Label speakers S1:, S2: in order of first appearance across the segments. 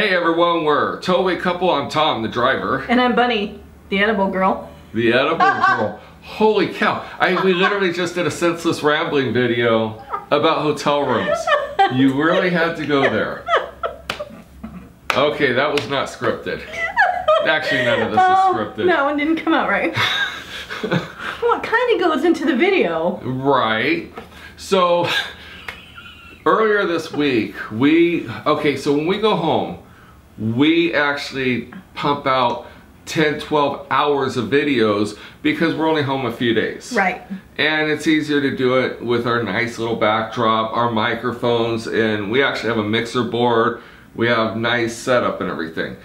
S1: Hey everyone, we're TowawayCouple. I'm Tom, the driver.
S2: And I'm Bunny, the edible girl.
S1: The edible girl. Holy cow. We literally just did a senseless rambling video about hotel rooms. You really had to go there. Okay, that was not scripted. Actually, none of this is scripted.
S2: That one didn't come out right. Well, it kind of goes into the video.
S1: Right. So, earlier this week, so when we go home, we actually pump out 10, 12 hours of videos because we're only home a few days.
S2: Right.
S1: And it's easier to do it with our nice little backdrop, our microphones, and we actually have a mixer board. We have nice setup and everything.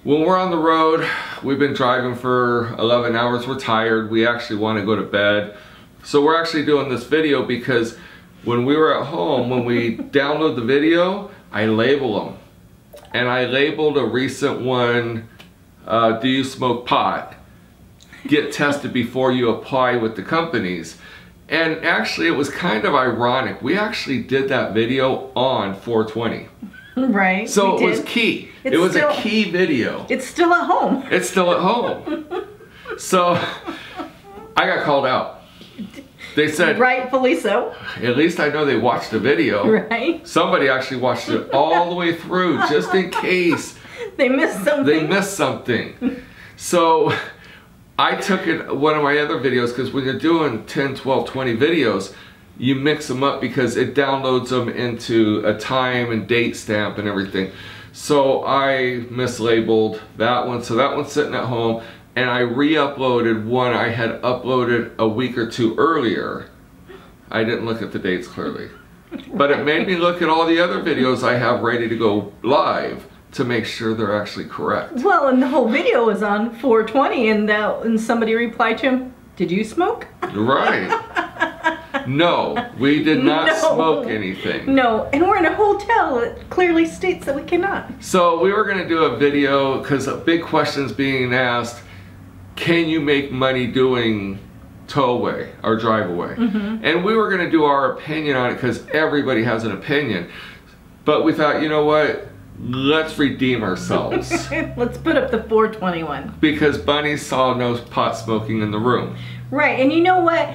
S1: When we're on the road, we've been driving for 11 hours, we're tired, we actually want to go to bed. So we're actually doing this video because when we were at home, when we download the video, I label them. And I labeled a recent one, do you smoke pot? Get tested before you apply with the companies. And actually it was kind of ironic. We actually did that video on 420.
S2: Right.
S1: So it was key. It was a key video.
S2: It's still at home.
S1: It's still at home. So I got called out. They said,
S2: rightfully so.
S1: At least I know they watched the video.
S2: Right.
S1: Somebody actually watched it all the way through just in case
S2: they missed something.
S1: They missed something. So I took it, one of my other videos, because when you're doing 10, 12, 20 videos, you mix them up because it downloads them into a time and date stamp and everything. So I mislabeled that one. So that one's sitting at home. And I re-uploaded one I had uploaded a week or two earlier. I didn't look at the dates clearly. But it made me look at all the other videos I have ready to go live to make sure they're actually correct.
S2: Well, and the whole video was on 420 and somebody replied to him, did you smoke?
S1: Right. No, we did not smoke anything.
S2: No, and we're in a hotel that clearly states that we cannot. So
S1: we were going to do a video because a big question's being asked. Can you make money doing towaway or drive away? Mm-hmm. And we were going to do our opinion on it because everybody has an opinion. But we thought, you know what? Let's redeem ourselves.
S2: Let's put up the 421.
S1: Because Bunny saw no pot smoking in the room.
S2: Right, and you know what?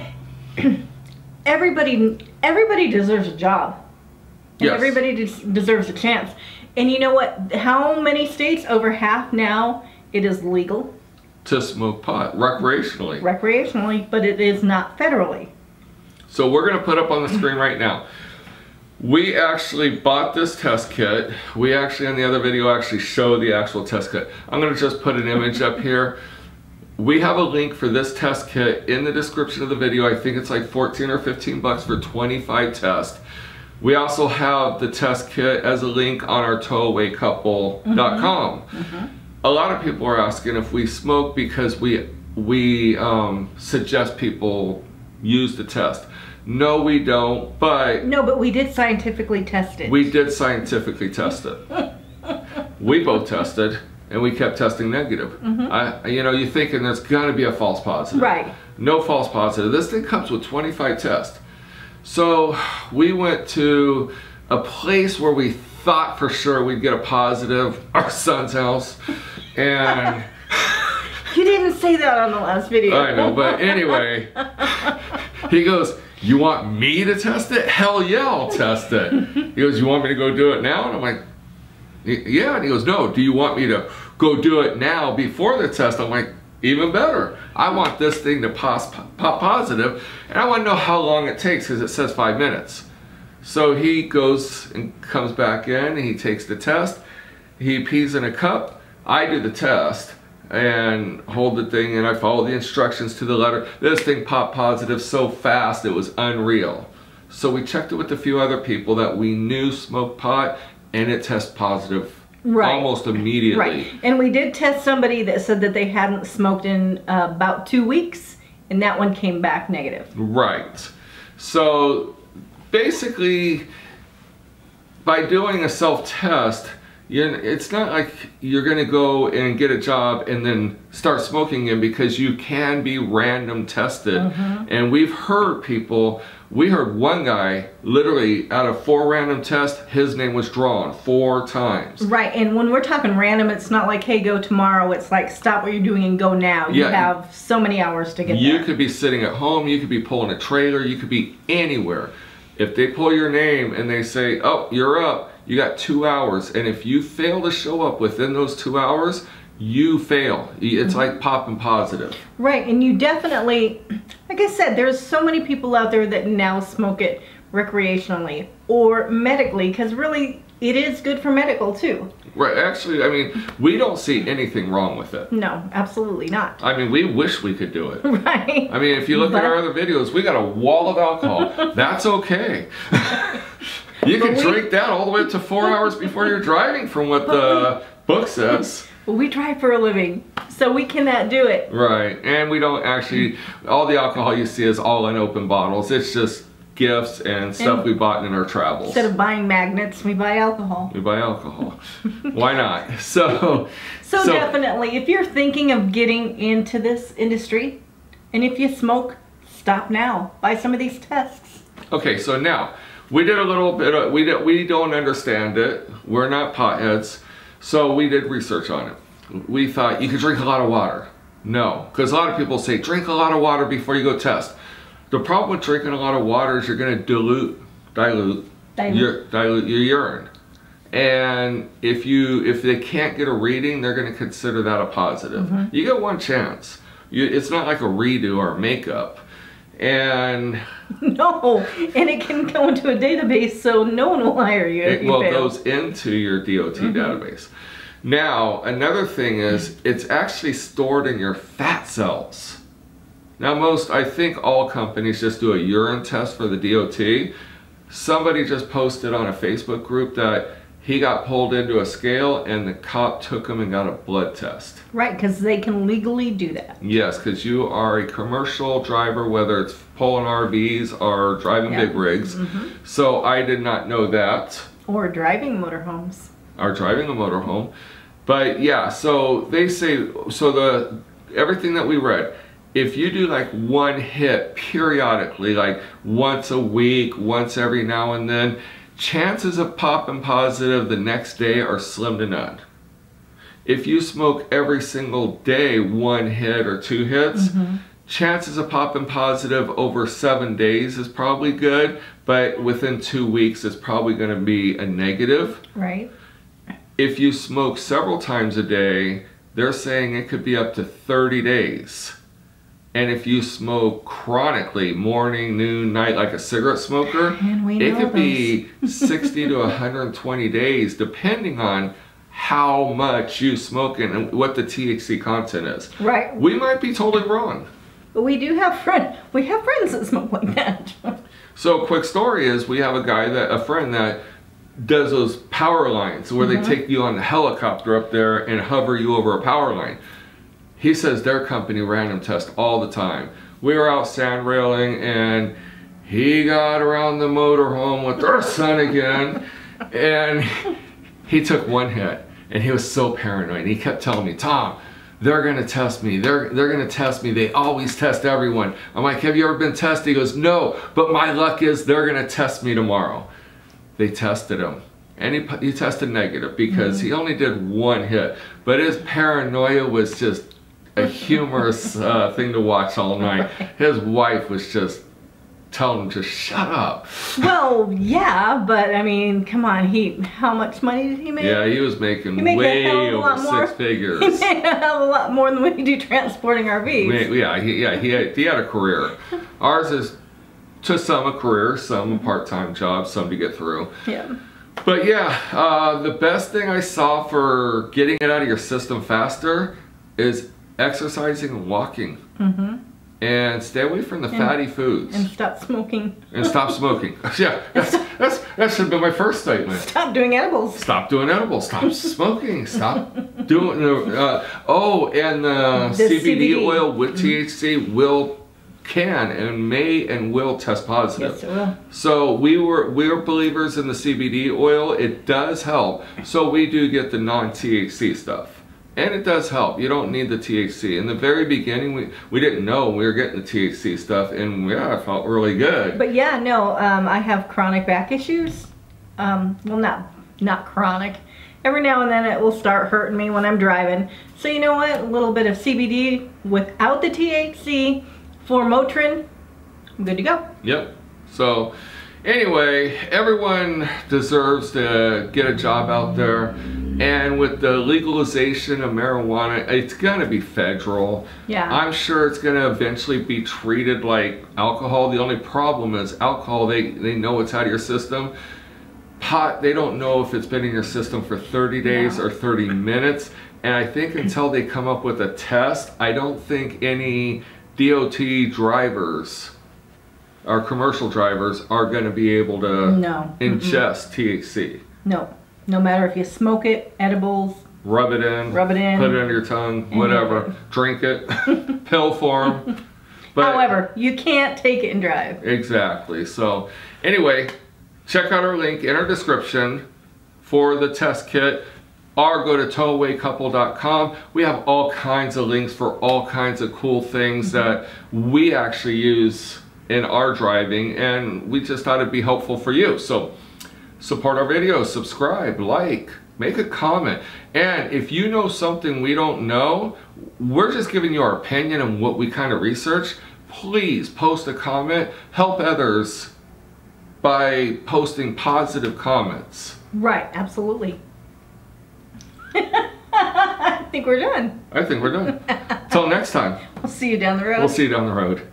S2: Everybody deserves a job. And yes. Everybody deserves a chance. And you know what? How many states? Over half now, it is legal
S1: to smoke pot recreationally.
S2: Recreationally, but it is not federally.
S1: So we're going to put up on the screen right now. We actually bought this test kit. We actually, on the other video, actually show the actual test kit. I'm going to just put an image up here. We have a link for this test kit in the description of the video. I think it's like 14 or 15 bucks for 25 tests. We also have the test kit as a link on our TowawayCouple.com. Mm-hmm. A lot of people are asking if we smoke because we suggest people use the test. No, we don't, but... No,
S2: but we did scientifically test it.
S1: We did scientifically test it. We both tested, and we kept testing negative. Mm-hmm. You know, you're thinking there's gonna be a false positive.
S2: Right.
S1: No false positive. This thing comes with 25 tests. So we went to a place where we thought for sure we'd get a positive, our son's house, and...
S2: You didn't say that on the last video.
S1: I know, but anyway, he goes, you want me to test it? Hell yeah, I'll test it. He goes, you want me to go do it now? And I'm like, yeah. And he goes, no, do you want me to go do it now before the test? I'm like, even better. I want this thing to pop positive, and I want to know how long it takes because it says 5 minutes. So he goes and comes back in, and he takes the test. He pees in a cup. I do the test and hold the thing, and I follow the instructions to the letter. This thing popped positive so fast, it was unreal. So we checked it with a few other people that we knew smoked pot, and it tested positive almost immediately.
S2: Right, and we did test somebody that said that they hadn't smoked in about 2 weeks, and that one came back negative.
S1: Right. So basically, by doing a self-test, it's not like you're going to go and get a job and then start smoking again, because you can be random tested. Mm-hmm. And we've heard people We heard one guy, literally out of 4 random tests, his name was drawn 4 times.
S2: Right, and when we're talking random, it's not like, hey, go tomorrow. It's like, stop what you're doing and go now. You have so many hours to get there.
S1: You could be sitting at home, you could be pulling a trailer, you could be anywhere. If they pull your name and they say, oh, you're up, you got 2 hours. And if you fail to show up within those 2 hours, you fail. It's like popping positive.
S2: Right, and you definitely, like I said, there's so many people out there that now smoke it recreationally or medically, because really it is good for medical too.
S1: Right, actually, I mean, we don't see anything wrong with it.
S2: No, absolutely not.
S1: I mean, we wish we could do it.
S2: Right.
S1: I mean, if you look at our other videos, we got a wall of alcohol. That's okay. You can drink that all the way up to 4 hours before you're driving, from what the book says.
S2: Well, we drive for a living, so we cannot do it.
S1: Right, and we don't actually, all the alcohol you see is all in open bottles. It's just gifts and stuff we bought in our travels.
S2: Instead of buying magnets, we buy alcohol.
S1: We buy alcohol. Why not? So
S2: definitely, if you're thinking of getting into this industry, and if you smoke, stop now. Buy some of these tests.
S1: Okay, so now, we did a little bit of, we don't understand it. We're not potheads. So we did research on it. We thought you could drink a lot of water. No, because a lot of people say drink a lot of water before you go test. The problem with drinking a lot of water is you're going to dilute your urine. And if they can't get a reading, they're going to consider that a positive. You get one chance. It's not like a redo or a makeup. And
S2: no, and it can go into a database, so no one will hire you.
S1: It goes into your DOT database. Now, another thing is, it's actually stored in your fat cells. Now, I think all companies just do a urine test for the DOT. Somebody just posted on a Facebook group that he got pulled into a scale and the cop took him and got a blood test.
S2: Right, because they can legally do that.
S1: Yes, because you are a commercial driver, whether it's pulling RVs or driving big rigs. So I did not know that. Or
S2: driving motorhomes.
S1: Or driving a motorhome. But yeah, so they say, everything that we read, if you do like one hit periodically, like once a week, once every now and then, chances of popping positive the next day are slim to none. If you smoke every single day, 1 hit or 2 hits, chances of popping positive over 7 days is probably good, but within 2 weeks it's probably going to be a negative.
S2: Right.
S1: If you smoke several times a day, they're saying it could be up to 30 days. And if you smoke chronically, morning, noon, night, like a cigarette smoker, it could be 60 to 120 days, depending on how much you smoke and what the THC content is.
S2: Right.
S1: We might be totally wrong.
S2: But we do have friends that smoke like that.
S1: So a quick story is, we have a friend that does those power lines where they take you on a helicopter up there and hover you over a power line. He says their company random test all the time. We were out sand railing and he got around the motorhome with our son again, and he took 1 hit and he was so paranoid. And he kept telling me, Tom, they're gonna test me. They're gonna test me. They always test everyone. I'm like, have you ever been tested? He goes, no, but my luck is they're gonna test me tomorrow. They tested him. And he tested negative because he only did 1 hit. But his paranoia was just a humorous thing to watch all night. His wife was just telling him to shut up. Well,
S2: yeah, but I mean, come on, how much money did he make?
S1: Yeah, he was making way over 6 figures. He made
S2: a hell of a lot more than we do transporting RVs.
S1: Yeah, he had a career. Ours is, to some, a career, some a part-time job, some to get through.
S2: Yeah.
S1: But yeah, the best thing I saw for getting it out of your system faster is exercising and walking. And stay away from the fatty foods.
S2: And stop smoking.
S1: And stop smoking. Yeah, that should have been my first statement.
S2: Stop doing edibles.
S1: Stop doing edibles. Stop smoking. Stop doing the CBD oil with THC can will test positive.
S2: Yes, it will.
S1: So we're believers in the CBD oil. It does help. So we do get the non-THC stuff. And it does help. You don't need the THC. In the very beginning, we didn't know we were getting the THC stuff, and yeah, I felt really good.
S2: But yeah, no, I have chronic back issues. Well, not chronic. Every now and then it will start hurting me when I'm driving. So you know what? A little bit of CBD without the THC for Motrin, I'm good to go.
S1: Yep. So anyway, everyone deserves to get a job out there. And with the legalization of marijuana, it's going to be federal.
S2: Yeah.
S1: I'm sure it's going to eventually be treated like alcohol. The only problem is alcohol, they know it's out of your system. Pot, they don't know if it's been in your system for 30 days or 30 minutes. And I think until they come up with a test, I don't think any DOT drivers or commercial drivers are going to be able to ingest THC.
S2: No. No matter if you smoke it, edibles,
S1: rub it in,
S2: put it
S1: under your tongue, whatever, drink it, pill form. But
S2: however, you can't take it and drive.
S1: Exactly. So anyway, check out our link in our description for the test kit, or go to TowawayCouple.com. We have all kinds of links for all kinds of cool things that we actually use in our driving, and we just thought it'd be helpful for you. So support our videos, subscribe, like, make a comment. And if you know something we don't know, we're just giving you our opinion on what we kind of research. Please post a comment. Help others by posting positive comments.
S2: Right, absolutely. I think we're done.
S1: I think we're done. Till next time.
S2: We'll see you down the road.
S1: We'll see you down the road.